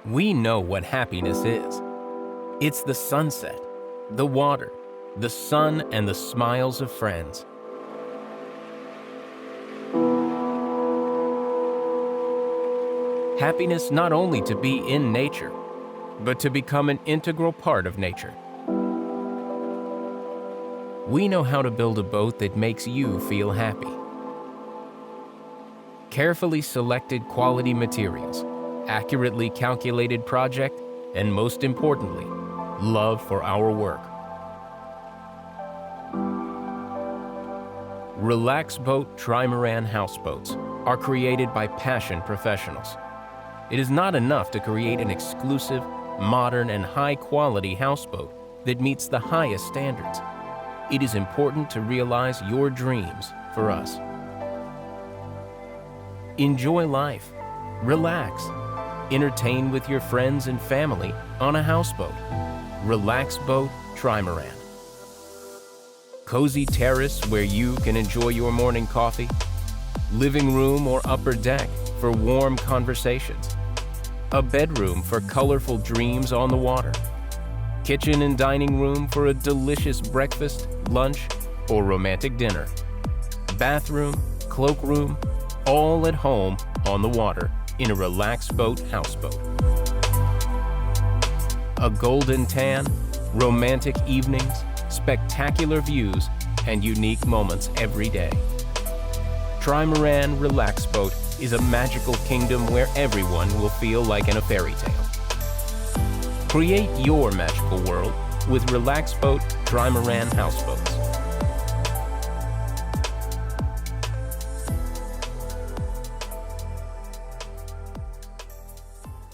We know what happiness is. It's the sunset, the water, the sun, and the smiles of friends. Happiness not only to be in nature, but to become an integral part of nature. We know how to build a boat that makes you feel happy. Carefully selected quality materials, accurately calculated project, and most importantly, love for our work. Relax Boat Trimaran houseboats are created by passion professionals. It is not enough to create an exclusive, modern, and high-quality houseboat that meets the highest standards. It is important to realize your dreams for us. Enjoy life, relax, entertain with your friends and family on a houseboat. Relax Boat Trimaran. Cozy terrace where you can enjoy your morning coffee. Living room or upper deck for warm conversations. A bedroom for colorful dreams on the water. Kitchen and dining room for a delicious breakfast, lunch, or romantic dinner. Bathroom, cloakroom, all at home on the water in a Relax Boat houseboat. A golden tan, romantic evenings, spectacular views, and unique moments every day. Trimaran Relax Boat is a magical kingdom where everyone will feel like in a fairy tale. Create your magical world with Relax Boat Trimaran houseboats.